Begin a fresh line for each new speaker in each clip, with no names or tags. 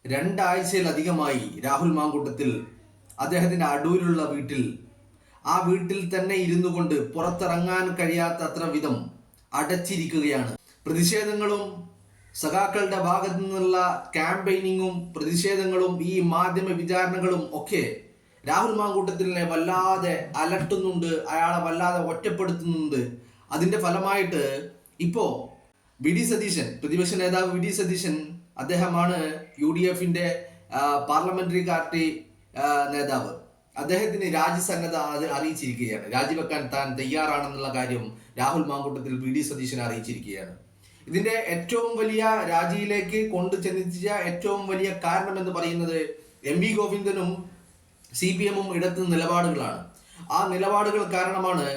രണ്ടാഴ്ചയിലധികമായി രാഹുൽ മാങ്കൂട്ടത്തിൽ അദ്ദേഹത്തിൻ്റെ അടൂരിലുള്ള വീട്ടിൽ ആ വീട്ടിൽ തന്നെ ഇരുന്നു കൊണ്ട് പുറത്തിറങ്ങാൻ കഴിയാത്തത്ര വിധം അടച്ചിരിക്കുകയാണ്. പ്രതിഷേധങ്ങളും സഖാക്കളുടെ ഭാഗത്തു നിന്നുള്ള ക്യാമ്പയിനിങ്ങും പ്രതിഷേധങ്ങളും ഈ മാധ്യമ വിചാരണകളും ഒക്കെ രാഹുൽ മാങ്കൂട്ടത്തിലിനെ വല്ലാതെ അലട്ടുന്നുണ്ട്, അയാളെ വല്ലാതെ ഒറ്റപ്പെടുത്തുന്നുണ്ട്. അതിന്റെ ഫലമായിട്ട് ഇപ്പോ വി ഡി സതീശൻ, പ്രതിപക്ഷ നേതാവ് വി ഡി സതീശൻ, അദ്ദേഹമാണ് UDFന്റെ പാർലമെന്ററി പാർട്ടി നേതാവ്. അദ്ദേഹത്തിന് രാജ്യസന്നദ്ധ അറിയിച്ചിരിക്കുകയാണ്. രാജിവെക്കാൻ താൻ തയ്യാറാണെന്നുള്ള കാര്യം രാഹുൽ മാങ്കൂട്ടത്തിൽ വി ഡി സതീശൻ അറിയിച്ചിരിക്കുകയാണ്. ഇതിന്റെ ഏറ്റവും വലിയ രാജിയിലേക്ക് കൊണ്ടു ചെന്നെത്തിച്ച ഏറ്റവും വലിയ കാരണം എന്ന് പറയുന്നത് MV ഗോവിന്ദനും CPM എടുത്ത നിലപാടുകളാണ്. ആ നിലപാടുകൾ കാരണമാണ്,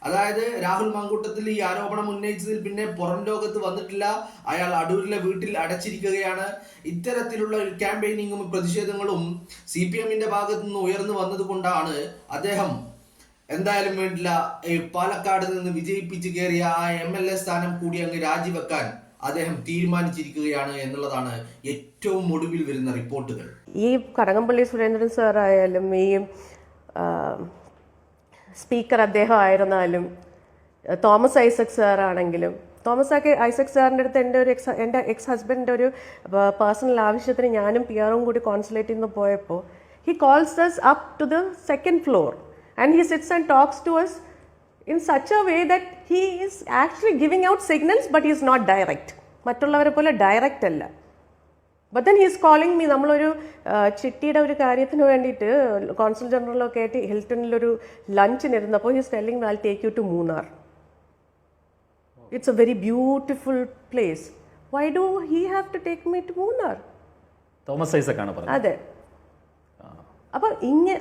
അതായത് രാഹുൽ മാങ്കൂട്ടത്തിൽ ഈ ആരോപണം ഉന്നയിച്ചതിൽ പിന്നെ പുറം ലോകത്ത് വന്നിട്ടില്ല, അയാൾ അടൂരിലെ വീട്ടിൽ അടച്ചിരിക്കുകയാണ്. ഇത്തരത്തിലുള്ള ക്യാമ്പയിനിങ്ങും പ്രതിഷേധങ്ങളും CPMന്റെ ഭാഗത്തു നിന്ന് ഉയർന്നു വന്നതുകൊണ്ടാണ് അദ്ദേഹം എന്തായാലും വേണ്ടില്ല പാലക്കാട് നിന്ന് വിജയിപ്പിച്ച് കയറിയ ആ MLA സ്ഥാനം കൂടി അങ്ങ് രാജിവെക്കാൻ അദ്ദേഹം തീരുമാനിച്ചിരിക്കുകയാണ് എന്നുള്ളതാണ് ഏറ്റവും ഒടുവിൽ വരുന്ന റിപ്പോർട്ടുകൾ.
ഈ കടകംപള്ളി സുരേന്ദ്രൻ സാർ ആയാലും ഈ സ്പീക്കർ അദ്ദേഹം ആയിരുന്നാലും തോമസ് ഐസക് സാർ ആണെങ്കിലും, തോമസ് ഐസക് സാറിൻ്റെ അടുത്ത് എൻ്റെ എക്സ് ഹസ്ബൻഡിൻ്റെ ഒരു പേഴ്സണൽ ആവശ്യത്തിന് ഞാനും പിയാറും കൂടി കോൺസുലേറ്റിൽ നിന്ന് പോയപ്പോൾ he calls us up to the second floor and he sits and talks to us in such a way that he is actually giving out signals but he is not direct. മറ്റുള്ളവരെ പോലെ direct അല്ല. But then he's calling me. നമ്മളൊരു ചിട്ടിയുടെ ഒരു കാര്യത്തിന് വേണ്ടിയിട്ട് consul ജനറലൊക്കെ ആയിട്ട് ഹിൽട്ടണിലൊരു ലഞ്ചിനിരുന്നപ്പോൾ he's telling me I take you to Munnar. It's a very beautiful place. Why do he have to take me to Munnar?
Thomas Isaac ആണ് പറഞ്ഞത്.
അതെ. അപ്പൊ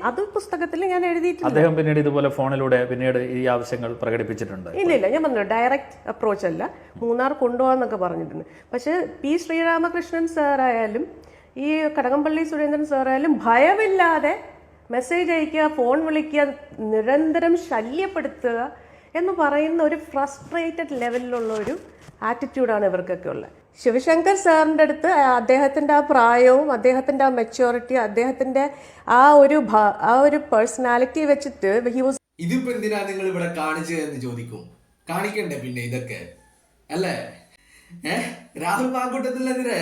അത് പുസ്തകത്തിൽ ഞാൻ എഴുതിയിട്ടുണ്ട്.
അദ്ദേഹം പിന്നീട് ഇതുപോലെ ഫോണിലൂടെ പിന്നീട് ഈ ആവശ്യങ്ങൾ പ്രകടിപ്പിച്ചിട്ടുണ്ട്.
ഇല്ല, ഞാൻ പറഞ്ഞു ഡയറക്റ്റ് അപ്രോച്ച് അല്ല, മൂന്നാർ കൊണ്ടുപോകാന്നൊക്കെ പറഞ്ഞിട്ടുണ്ട്. പക്ഷെ P. ശ്രീരാമകൃഷ്ണൻ സാറായാലും ഈ കടകംപള്ളി സുരേന്ദ്രൻ സാറായാലും ഭയമില്ലാതെ മെസ്സേജ് അയക്കുക, ഫോൺ വിളിക്കുക, നിരന്തരം ശല്യപ്പെടുത്തുക എന്ന് പറയുന്ന ഒരു ഫ്രസ്ട്രേറ്റഡ് ലെവലിലുള്ള ഒരു ആറ്റിറ്റ്യൂഡാണ് ഇവർക്കൊക്കെ ഉള്ളത്. ശിവശങ്കർ സാറിൻ്റെ അടുത്ത് അദ്ദേഹത്തിൻ്റെ ആ പ്രായവും അദ്ദേഹത്തിൻ്റെ ആ മെച്യൂരിറ്റി, അദ്ദേഹത്തിൻ്റെ ആ ഒരു പേഴ്സണാലിറ്റി വെച്ചിട്ട്
ഇതിപ്പോ എന്തിനാ നിങ്ങൾ ഇവിടെ കാണിച്ചതെന്ന് ചോദിക്കും. കാണിക്കണ്ടേ പിന്നെ ഇതൊക്കെ അല്ലേ? രാഹുൽ മാങ്കൂട്ടത്തിനെതിരെ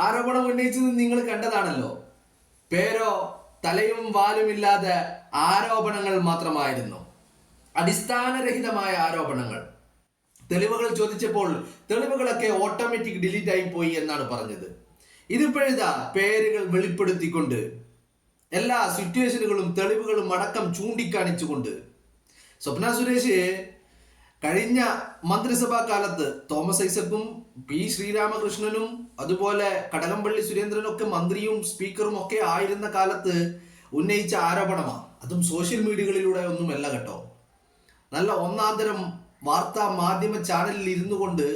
ആരോപണം ഉന്നയിച്ചത് നിങ്ങൾ കണ്ടതാണല്ലോ. പേരോ തലയും വാലുമില്ലാതെ ആരോപണങ്ങൾ മാത്രമായിരുന്നു, അടിസ്ഥാനരഹിതമായ ആരോപണങ്ങൾ. തെളിവുകൾ ചോദിച്ചപ്പോൾ തെളിവുകളൊക്കെ ഓട്ടോമാറ്റിക് ഡിലീറ്റ് ആയി പോയി എന്നാണ് പറഞ്ഞത്. ഇതിപ്പോഴാ പേരുകൾ വെളിപ്പെടുത്തിക്കൊണ്ട് എല്ലാ സിറ്റുവേഷനുകളും തെളിവുകളും അടക്കം ചൂണ്ടിക്കാണിച്ചുകൊണ്ട് സ്വപ്ന സുരേഷ് കഴിഞ്ഞ മന്ത്രിസഭാ കാലത്ത് തോമസ് ഐസക്കും P. ശ്രീരാമകൃഷ്ണനും അതുപോലെ കടകംപള്ളി സുരേന്ദ്രനൊക്കെ മന്ത്രിയും സ്പീക്കറും ഒക്കെ ആയിരുന്ന കാലത്ത് ഉന്നയിച്ച ആരോപണമാണ്. അതും സോഷ്യൽ മീഡിയകളിലൂടെ ഒന്നുമല്ല കേട്ടോ, നല്ല ഒന്നാന്തരം വാർത്താ മാധ്യമ ചാനലിൽ ഇരുന്നു കൊണ്ട്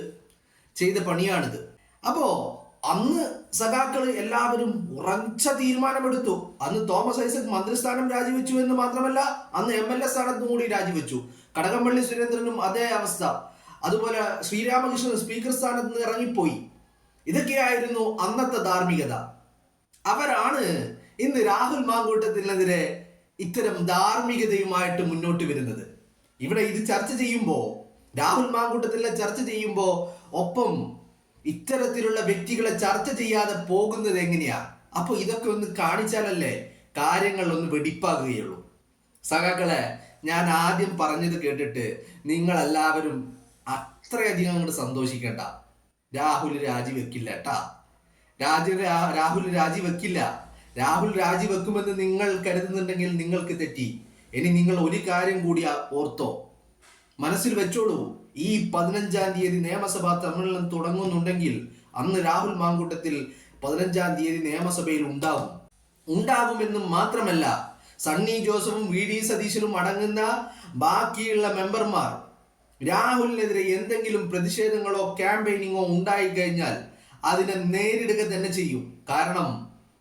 ചെയ്ത പണിയാണിത്. അപ്പോ അന്ന് സഖാക്കള് എല്ലാവരും ഉറച്ച തീരുമാനമെടുത്തു. അന്ന് തോമസ് ഐസക് മന്ത്രിസ്ഥാനം രാജിവെച്ചു എന്ന് മാത്രമല്ല, അന്ന് MLA സ്ഥാനത്തും കൂടി രാജിവെച്ചു. കടകംപള്ളി സുരേന്ദ്രനും അതേ അവസ്ഥ. അതുപോലെ ശ്രീരാമകൃഷ്ണൻ സ്പീക്കർ സ്ഥാനത്ത് നിന്ന് ഇറങ്ങിപ്പോയി. ഇതൊക്കെയായിരുന്നു അന്നത്തെ ധാർമ്മികത. അവരാണ് ഇന്ന് രാഹുൽ മാങ്കൂട്ടത്തിനെതിരെ ഇത്തരം ധാർമ്മികതയുമായിട്ട് മുന്നോട്ട് വരുന്നത്. ഇവിടെ ഇത് ചർച്ച ചെയ്യുമ്പോൾ, രാഹുൽ മാങ്കൂട്ടത്തിലെ ചർച്ച ചെയ്യുമ്പോൾ ഒപ്പം ഇത്തരത്തിലുള്ള വ്യക്തികളെ ചർച്ച ചെയ്യാതെ പോകുന്നത് എങ്ങനെയാ? അപ്പൊ ഇതൊക്കെ ഒന്ന് കാണിച്ചാലല്ലേ കാര്യങ്ങൾ ഒന്ന് വെടിപ്പാകുകയുള്ളൂ. സഖാക്കളെ, ഞാൻ ആദ്യം പറഞ്ഞത് കേട്ടിട്ട് നിങ്ങൾ എല്ലാവരും അത്രയധികം അങ്ങോട്ട് സന്തോഷിക്കണ്ട. രാഹുൽ രാജിവെക്കില്ല കേട്ടാ. രാഹുൽ രാജിവെക്കില്ല. രാഹുൽ രാജിവെക്കുമെന്ന് നിങ്ങൾ കരുതുന്നുണ്ടെങ്കിൽ നിങ്ങൾക്ക് തെറ്റി. ഇനി നിങ്ങൾ ഒരു കാര്യം കൂടി ഓർത്തോ, മനസ്സിൽ വെച്ചോളൂ. ഈ 15-ാം തീയതി നിയമസഭാ സമ്മേളനം തുടങ്ങുന്നുണ്ടെങ്കിൽ അന്ന് രാഹുൽ മാങ്കൂട്ടത്തിൽ 15-ാം തീയതി നിയമസഭയിൽ ഉണ്ടാകുമെന്നും മാത്രമല്ല, സണ്ണി ജോസഫും VD സതീശനും അടങ്ങുന്ന ബാക്കിയുള്ള മെമ്പർമാർ രാഹുലിനെതിരെ എന്തെങ്കിലും പ്രതിഷേധങ്ങളോ ക്യാമ്പയിനിങ്ങോ ഉണ്ടായിക്കഴിഞ്ഞാൽ അതിനെ നേരിടുക തന്നെ ചെയ്യും. കാരണം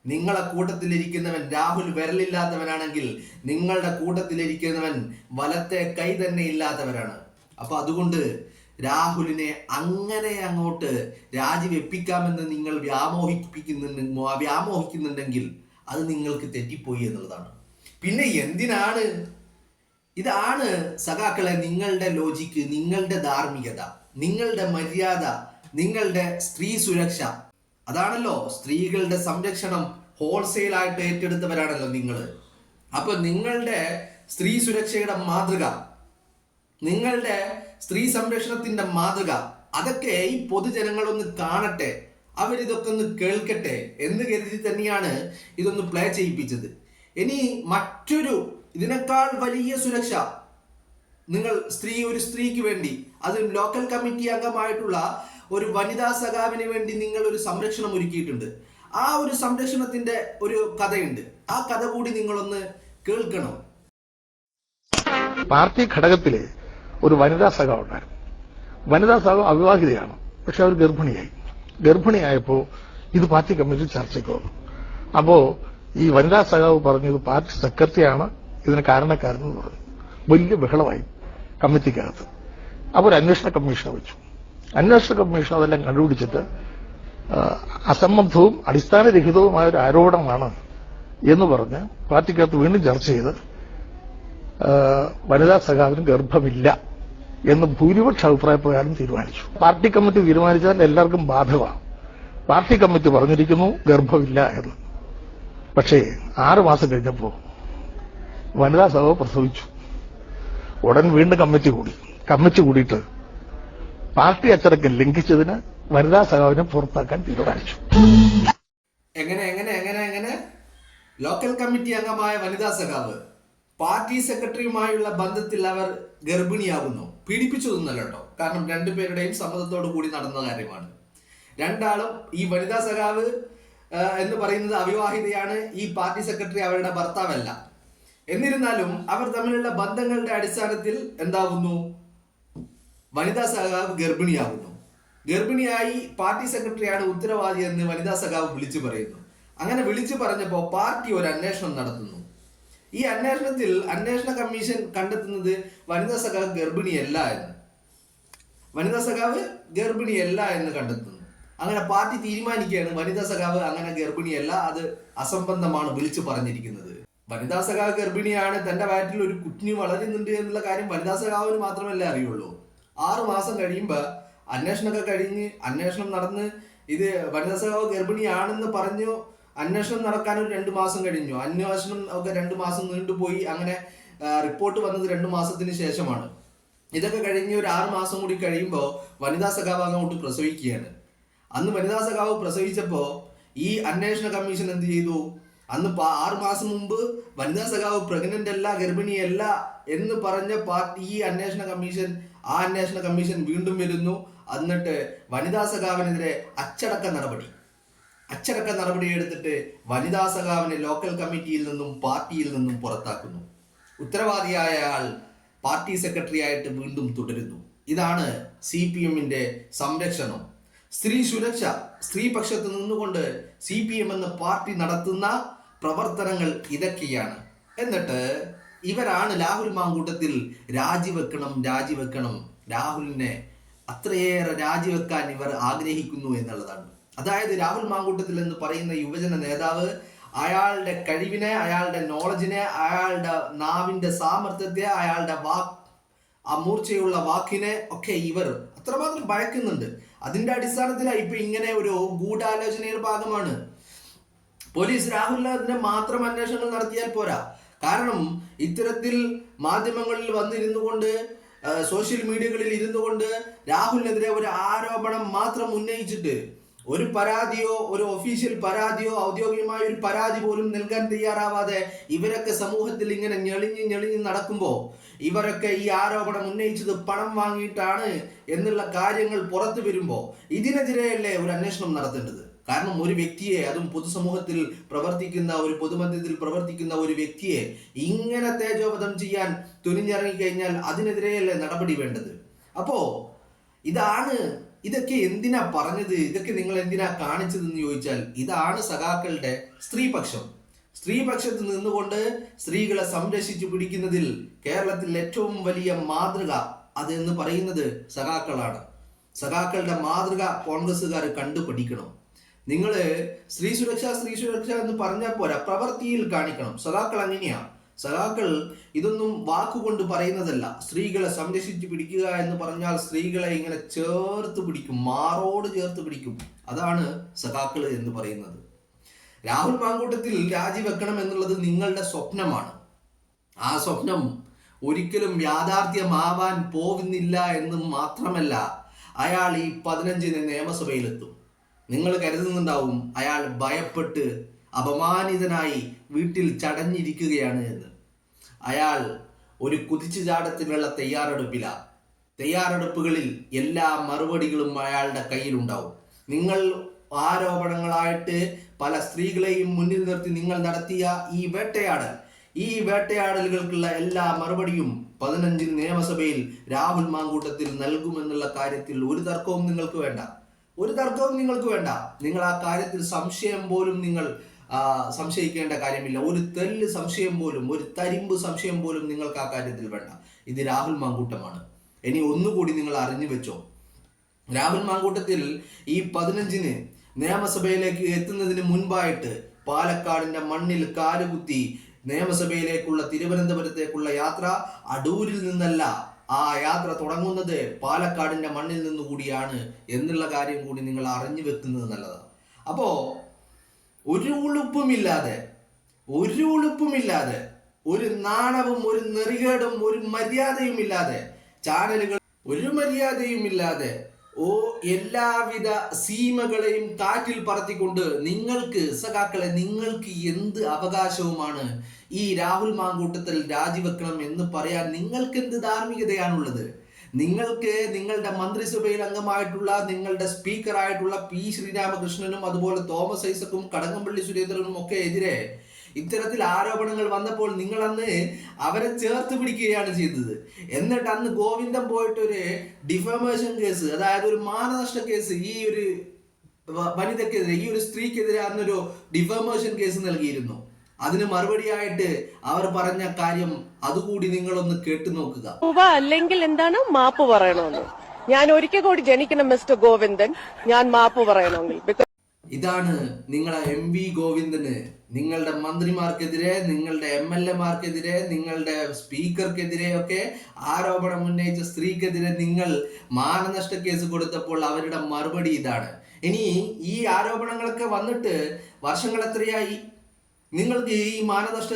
നിങ്ങളെ കൂട്ടത്തിലിരിക്കുന്നവൻ രാഹുൽ വിരലില്ലാത്തവനാണെങ്കിൽ നിങ്ങളുടെ കൂട്ടത്തിലിരിക്കുന്നവൻ വലത്തെ കൈ തന്നെ ഇല്ലാത്തവരാണ്. അപ്പൊ അതുകൊണ്ട് രാഹുലിനെ അങ്ങനെ അങ്ങോട്ട് രാജിവെപ്പിക്കാമെന്ന് നിങ്ങൾ വ്യാമോഹിക്കുന്നുണ്ടെങ്കിൽ അത് നിങ്ങൾക്ക് തെറ്റിപ്പോയി എന്നുള്ളതാണ്. പിന്നെ എന്തിനാണ്? ഇതാണ് സഖാക്കളെ നിങ്ങളുടെ ലോജിക്ക്, നിങ്ങളുടെ ധാർമ്മികത, നിങ്ങളുടെ മര്യാദ, നിങ്ങളുടെ സ്ത്രീ സുരക്ഷ. അതാണല്ലോ സ്ത്രീകളുടെ സംരക്ഷണം ഹോൾസെയിൽ ആയിട്ട് ഏറ്റെടുത്തവരാണല്ലോ നിങ്ങൾ. അപ്പൊ നിങ്ങളുടെ സ്ത്രീ സുരക്ഷയുടെ മാതൃക, നിങ്ങളുടെ സ്ത്രീ സംരക്ഷണത്തിന്റെ മാതൃക, അതൊക്കെ ഈ പൊതുജനങ്ങളൊന്ന് കാണട്ടെ, അവരിതൊക്കെ ഒന്ന് കേൾക്കട്ടെ എന്ന് കരുതി തന്നെയാണ് ഇതൊന്ന് പ്ലേ ചെയ്യിപ്പിച്ചത്. ഇനി മറ്റൊരു ഇതിനേക്കാൾ വലിയ സുരക്ഷ നിങ്ങൾ ഒരു സ്ത്രീക്ക് വേണ്ടി, അതും ലോക്കൽ കമ്മിറ്റി അംഗമായിട്ടുള്ള ഒരു വനിതാ സഖാവിന് വേണ്ടി നിങ്ങൾ ഒരു സംരക്ഷണം ഒരുക്കിയിട്ടുണ്ട്. ആ ഒരു സംരക്ഷണത്തിന്റെ ഒരു കഥയുണ്ട്. ആ കഥ കൂടി നിങ്ങളൊന്ന് കേൾക്കണം.
പാർട്ടി ഘടകത്തിലെ ഒരു വനിതാ സഖാവ് ഉണ്ടായിരുന്നു. വനിതാ സഖാവ് അവിവാഹിതയാണ്, പക്ഷെ അവർ ഗർഭിണിയായപ്പോൾ ഇത് പാർട്ടി കമ്മിറ്റി ചർച്ചയ്ക്ക് വന്നു. അപ്പോ ഈ വനിതാ സഖാവ് പറഞ്ഞു ഇത് പാർട്ടി സെക്രട്ടറിയാണ് ഇതിന് കാരണക്കാരെന്ന് പറഞ്ഞു. വലിയ ബഹളമായി കമ്മിറ്റിക്കകത്ത്. അപ്പോൾ ഒരു അന്വേഷണ കമ്മീഷനെ വെച്ചു. അന്വേഷണ കമ്മീഷൻ അതെല്ലാം കണ്ടുപിടിച്ചിട്ട് അസംബന്ധവും അടിസ്ഥാനരഹിതവുമായ ഒരു ആരോപണമാണ് എന്ന് പറഞ്ഞ് പാർട്ടിക്കകത്ത് വീണ്ടും ചർച്ച ചെയ്ത് വനിതാ സഖാവിന് ഗർഭമില്ല എന്ന് ഭൂരിപക്ഷ അഭിപ്രായപ്രകാരം തീരുമാനിച്ചു. പാർട്ടി കമ്മിറ്റി തീരുമാനിച്ചാൽ എല്ലാവർക്കും ബാധകമാണ്. പാർട്ടി കമ്മിറ്റി പറഞ്ഞിരിക്കുന്നു ഗർഭമില്ല എന്ന്. പക്ഷേ 6 മാസം കഴിഞ്ഞപ്പോൾ വനിതാ സഖാവ് പ്രസവിച്ചു. ഉടൻ വീണ്ടും കമ്മിറ്റി കൂടിയിട്ട് പാർട്ടി അച്ചടക്കം ലംഘിച്ചതിന് വനിതാ സഖാവിനെ പുറത്താക്കാൻ തീരുമാനിച്ചു.
എങ്ങനെ ലോക്കൽ കമ്മിറ്റി അംഗമായ വനിതാ സഖാവ് പാർട്ടി സെക്രട്ടറിയുമായുള്ള ബന്ധത്തിൽ അവർ ഗർഭിണിയാകുന്നു. പീഡിപ്പിച്ചതൊന്നല്ല കേട്ടോ, കാരണം രണ്ടുപേരുടെയും സമ്മതത്തോടു കൂടി നടന്ന കാര്യമാണ്. രണ്ടാളും, ഈ വനിതാ സഖാവ് എന്ന് പറയുന്നത് അവിവാഹിതയാണ്, ഈ പാർട്ടി സെക്രട്ടറി അവരുടെ ഭർത്താവല്ല. എന്നിരുന്നാലും അവർ തമ്മിലുള്ള ബന്ധങ്ങളുടെ അടിസ്ഥാനത്തിൽ എന്താകുന്നു? വനിതാ സഖാവ് ഗർഭിണിയാകുന്നു. ഗർഭിണിയായി പാർട്ടി സെക്രട്ടറിയാണ് ഉത്തരവാദി എന്ന് വനിതാ സഖാവ് വിളിച്ചു പറയുന്നു. അങ്ങനെ വിളിച്ചു പറഞ്ഞപ്പോൾ പാർട്ടി ഒരു അന്വേഷണം നടത്തുന്നു. ഈ അന്വേഷണത്തിൽ അന്വേഷണ കമ്മീഷൻ കണ്ടെത്തുന്നത് വനിതാ സഖാവ് ഗർഭിണിയല്ല എന്ന് കണ്ടെത്തുന്നു. അങ്ങനെ പാർട്ടി തീരുമാനിക്കുകയാണ് വനിതാ സഖാവ് അങ്ങനെ ഗർഭിണിയല്ല, അത് അസംബന്ധമാണ് വിളിച്ചു പറഞ്ഞിരിക്കുന്നത്. വനിതാ സഖാവ് ഗർഭിണിയാണ്, തന്റെ വയറ്റിൽ ഒരു കുഞ്ഞ് വളരുന്നുണ്ട് എന്നുള്ള കാര്യം വനിതാ സഖാവിന് മാത്രമല്ലേ അറിയുള്ളൂ. 6 മാസം കഴിയുമ്പോൾ അന്വേഷണമൊക്കെ കഴിഞ്ഞ് അന്വേഷണം നടന്ന് ഇത് വനിതാ സഖാവ് ഗർഭിണിയാണെന്ന് പറഞ്ഞു അന്വേഷണം നടക്കാൻ ഒരു 2 മാസം കഴിഞ്ഞു. അന്വേഷണം ഒക്കെ 2 മാസം നീണ്ടുപോയി. അങ്ങനെ റിപ്പോർട്ട് വന്നത് 2 മാസത്തിന് ശേഷമാണ്. ഇതൊക്കെ കഴിഞ്ഞ് ഒരു 6 മാസം കൂടി കഴിയുമ്പോൾ വനിതാ സഖാവ് അങ്ങോട്ട് പ്രസവിക്കുകയാണ്. അന്ന് വനിതാ സഖാവ് പ്രസവിച്ചപ്പോൾ ഈ അന്വേഷണ കമ്മീഷൻ എന്ത് ചെയ്തു? അന്ന് 6 മാസം മുമ്പ് വനിതാ സഖാവ് പ്രഗ്നന്റ് അല്ല, ഗർഭിണിയല്ല എന്ന് പറഞ്ഞ ഈ അന്വേഷണ കമ്മീഷൻ വീണ്ടും വരുന്നു. എന്നിട്ട് വനിതാ സഖാവിനെതിരെ അച്ചടക്ക നടപടി എടുത്തിട്ട് വനിതാ സഖാവിനെ ലോക്കൽ കമ്മിറ്റിയിൽ നിന്നും പാർട്ടിയിൽ നിന്നും പുറത്താക്കുന്നു. ഉത്തരവാദിയായ ആൾ പാർട്ടി സെക്രട്ടറി ആയിട്ട് വീണ്ടും തുടരുന്നു. ഇതാണ് CPM-ന്റെ സംരക്ഷണം, സ്ത്രീ സുരക്ഷ. സ്ത്രീപക്ഷത്ത് നിന്നുകൊണ്ട് CPM എന്ന പാർട്ടി നടത്തുന്ന പ്രവർത്തനങ്ങൾ ഇതൊക്കെയാണ്. എന്നിട്ട് ഇവരാണ് രാഹുൽ മാങ്കൂട്ടത്തിൽ രാജിവെക്കണം, രാഹുലിനെ അത്രയേറെ രാജിവെക്കാൻ ഇവർ ആഗ്രഹിക്കുന്നു എന്നുള്ളതാണ്. അതായത് രാഹുൽ മാങ്കൂട്ടത്തിൽ എന്ന് പറയുന്ന യുവജന നേതാവ് അയാളുടെ കഴിവിനെ, അയാളുടെ നോളജിനെ, അയാളുടെ നാവിന്റെ സാമർത്ഥ്യത്തെ, അയാളുടെ മൂർച്ചയുള്ള വാക്കിനെ ഒക്കെ ഇവർ അത്രമാത്രം ഭയക്കുന്നുണ്ട്. അതിന്റെ അടിസ്ഥാനത്തിലാണ് ഇപ്പൊ ഇങ്ങനെ ഒരു ഗൂഢാലോചനയുടെ ഭാഗമാണ്. പോലീസ് രാഹുലിനെ മാത്രം അന്വേഷണങ്ങൾ നടത്തിയാൽ പോരാ. കാരണം ഇത്തരത്തിൽ മാധ്യമങ്ങളിൽ വന്നിരുന്നു കൊണ്ട്, സോഷ്യൽ മീഡിയകളിൽ ഇരുന്നു കൊണ്ട് രാഹുലിനെതിരെ ഒരു ആരോപണം മാത്രം ഉന്നയിച്ചിട്ട് ഒരു പരാതിയോ, ഒരു ഒഫീഷ്യൽ പരാതിയോ, ഔദ്യോഗികമായ ഒരു പരാതി പോലും നൽകാൻ തയ്യാറാവാതെ ഇവരൊക്കെ സമൂഹത്തിൽ ഇങ്ങനെ ഞെളിഞ്ഞ് നടക്കുമ്പോൾ, ഇവരൊക്കെ ഈ ആരോപണം ഉന്നയിച്ചത് പണം വാങ്ങിയിട്ടാണ് എന്നുള്ള കാര്യങ്ങൾ പുറത്തു വരുമ്പോൾ ഇതിനെതിരെയല്ലേ ഒരു അന്വേഷണം നടത്തേണ്ടത്? കാരണം ഒരു വ്യക്തിയെ, അതും പൊതുസമൂഹത്തിൽ പ്രവർത്തിക്കുന്ന, ഒരു പൊതുമധ്യത്തിൽ പ്രവർത്തിക്കുന്ന ഒരു വ്യക്തിയെ ഇങ്ങനെ തേജോവധം ചെയ്യാൻ തുനിഞ്ഞിറങ്ങിക്കഴിഞ്ഞാൽ അതിനെതിരെയല്ലേ നടപടി വേണ്ടത്? അപ്പോ ഇതൊക്കെ എന്തിനാ പറഞ്ഞത്, ഇതൊക്കെ നിങ്ങൾ എന്തിനാ കാണിച്ചതെന്ന് ചോദിച്ചാൽ, ഇതാണ് സഖാക്കളുടെ സ്ത്രീപക്ഷത്ത് നിന്നുകൊണ്ട് സ്ത്രീകളെ സംരക്ഷിച്ചു പിടിക്കുന്നതിൽ കേരളത്തിൽ ഏറ്റവും വലിയ മാതൃക അതെന്ന് പറയുന്നത് സഖാക്കളാണ്. സഖാക്കളുടെ മാതൃക കോൺഗ്രസ്സുകാർ കണ്ടുപഠിക്കണം. നിങ്ങൾ സ്ത്രീ സുരക്ഷ എന്ന് പറഞ്ഞാൽ പോരാ, പ്രവൃത്തിയിൽ കാണിക്കണം. സഖാക്കൾ അങ്ങനെയാ. സഖാക്കൾ ഇതൊന്നും വാക്കുകൊണ്ട് പറയുന്നതല്ല. സ്ത്രീകളെ സംരക്ഷിച്ച് പിടിക്കുക എന്ന് പറഞ്ഞാൽ സ്ത്രീകളെ ഇങ്ങനെ ചേർത്ത് പിടിക്കും, മാറോട് ചേർത്ത് പിടിക്കും. അതാണ് സഖാക്കൾ എന്ന് പറയുന്നത്. രാഹുൽ മാങ്കൂട്ടത്തിൽ രാജിവെക്കണം എന്നുള്ളത് നിങ്ങളുടെ സ്വപ്നമാണ്. ആ സ്വപ്നം ഒരിക്കലും യാഥാർത്ഥ്യമാവാൻ പോകുന്നില്ല എന്ന് മാത്രമല്ല, അയാൾ ഈ 15-ന് നിയമസഭയിലെത്തും. നിങ്ങൾ കരുതുന്നുണ്ടാവും അയാൾ ഭയപ്പെട്ട് അപമാനിതനായി വീട്ടിൽ ചടഞ്ഞിരിക്കുകയാണ് എന്ന്. അയാൾ ഒരു കുതിച്ചുചാട്ടത്തിനുള്ള തയ്യാറെടുപ്പുകളിൽ എല്ലാ മറുപടികളും അയാളുടെ കയ്യിലുണ്ടാവും. നിങ്ങൾ ആരോപണങ്ങളായിട്ട് പല സ്ത്രീകളെയും മുന്നിൽ നിർത്തി നിങ്ങൾ നടത്തിയ ഈ വേട്ടയാടലുകൾക്കുള്ള എല്ലാ മറുപടിയും 15 നിയമസഭയിൽ രാഹുൽ മാങ്കൂട്ടത്തിൽ നൽകുമെന്നുള്ള കാര്യത്തിൽ ഒരു തർക്കവും നിങ്ങൾക്ക് വേണ്ട. നിങ്ങൾ ആ കാര്യത്തിൽ സംശയം പോലും നിങ്ങൾ സംശയിക്കേണ്ട കാര്യമില്ല. ഒരു തെല്ല് സംശയം പോലും, ഒരു തരിമ്പ് സംശയം പോലും നിങ്ങൾക്ക് ആ കാര്യത്തിൽ വേണ്ട. ഇത് രാഹുൽ മാങ്കൂട്ടമാണ്. ഇനി ഒന്നുകൂടി നിങ്ങൾ അറിഞ്ഞു വെച്ചോ, രാഹുൽ മാങ്കൂട്ടത്തിൽ ഈ 15-ന് നിയമസഭയിലേക്ക് എത്തുന്നതിന് മുൻപായിട്ട് പാലക്കാടിന്റെ മണ്ണിൽ കാലുകുത്തി നിയമസഭയിലേക്കുള്ള തിരുവനന്തപുരത്തേക്കുള്ള യാത്ര അടൂരിൽ നിന്നല്ല, ആ യാത്ര തുടങ്ങുന്നത് പാലക്കാടിന്റെ മണ്ണിൽ നിന്നുകൂടിയാണ് എന്നുള്ള കാര്യം കൂടി നിങ്ങൾ അറിഞ്ഞു വെക്കുന്നത് നല്ലതാണ്. അപ്പോ ഒരു ഉളുപ്പുമില്ലാതെ, ഒരു നാണവും ഒരു നെറികേടും ഒരു മര്യാദയും ഇല്ലാതെ, ചാനലുകൾ ഒരു മര്യാദയുമില്ലാതെ എല്ലാവിധ സീമകളെയും കാറ്റിൽ പറത്തിക്കൊണ്ട് നിങ്ങൾക്ക് എന്ത് അവകാശവുമാണ് ഈ രാഹുൽ മാങ്കൂട്ടത്തിൽ രാജിവെക്കണം എന്ന് പറയാൻ? നിങ്ങൾക്ക് എന്ത് ധാർമ്മികതയാണുള്ളത്? നിങ്ങൾക്ക് നിങ്ങളുടെ മന്ത്രിസഭയിൽ അംഗമായിട്ടുള്ള നിങ്ങളുടെ സ്പീക്കറായിട്ടുള്ള പി ശ്രീരാമകൃഷ്ണനും അതുപോലെ തോമസ് ഐസക്കും കടകംപള്ളി സുരേന്ദ്രനും ഒക്കെ എതിരെ ഇത്തരത്തിൽ ആരോപണങ്ങൾ വന്നപ്പോൾ നിങ്ങൾ അന്ന് അവരെ ചേർത്ത് പിടിക്കുകയാണ് ചെയ്തത്. എന്നിട്ട് അന്ന് ഗോവിന്ദൻ പോയിട്ടൊരു ഡിഫമേഷൻ കേസ്, അതായത് ഒരു മാനനഷ്ട കേസ് ഈ ഒരു വനിതക്കെതിരെ, ഈ ഒരു സ്ത്രീക്കെതിരെ അന്നൊരു ഡിഫമേഷൻ കേസ് നൽകിയിരുന്നു. അതിന് മറുപടിയായിട്ട് അവർ പറഞ്ഞ കാര്യം അതുകൂടി നിങ്ങളൊന്ന് കേട്ടു നോക്കുക.
അല്ലെങ്കിൽ എന്താണ് മാപ്പ് പറയണമെന്ന്? ഞാൻ ഒരിക്കൽ കൂടി ജനിക്കണം മിസ്റ്റർ ഗോവിന്ദൻ, ഞാൻ മാപ്പ് പറയണമെങ്കിൽ.
ഇതാണ് നിങ്ങളെ MV ഗോവിന്ദന് നിങ്ങളുടെ മന്ത്രിമാർക്കെതിരെ, നിങ്ങളുടെ MLA-മാർക്കെതിരെ, നിങ്ങളുടെ സ്പീക്കർക്കെതിരെ ഒക്കെ ആരോപണം ഉന്നയിച്ച സ്ത്രീക്കെതിരെ നിങ്ങൾ മാനനഷ്ട കേസ് കൊടുത്തപ്പോൾ അവരുടെ മറുപടി ഇതാണ്. ഇനി ഈ ആരോപണങ്ങളൊക്കെ വന്നിട്ട് വർഷങ്ങൾ എത്രയായി? നിങ്ങൾക്ക് ഈ മാനനഷ്ട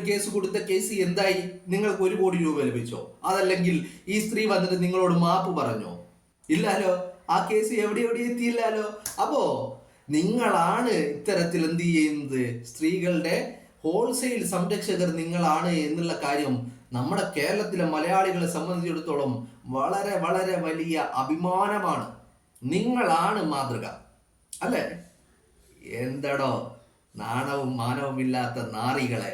കേസ് കൊടുത്ത കേസ് എന്തായി? നിങ്ങൾക്ക് 1 കോടി രൂപ ലഭിച്ചോ? അതല്ലെങ്കിൽ ഈ സ്ത്രീ വന്നിട്ട് നിങ്ങളോട് മാപ്പ് പറഞ്ഞോ? ഇല്ലാലോ. ആ കേസ് എവിടെ എത്തിയില്ലാലോ. അപ്പോ നിങ്ങളാണ് ഇത്തരത്തിൽ എന്ത് ചെയ്യുന്നത്? സ്ത്രീകളുടെ ഹോൾസെയിൽ സംരക്ഷകർ നിങ്ങളാണ് എന്നുള്ള കാര്യം നമ്മുടെ കേരളത്തിലെ മലയാളികളെ സംബന്ധിച്ചിടത്തോളം വളരെ വളരെ വലിയ അഭിമാനമാണ്. നിങ്ങളാണ് മാതൃക, അല്ലേ? എന്തടോ നാണവും മാനവും ഇല്ലാത്ത നാറികളെ.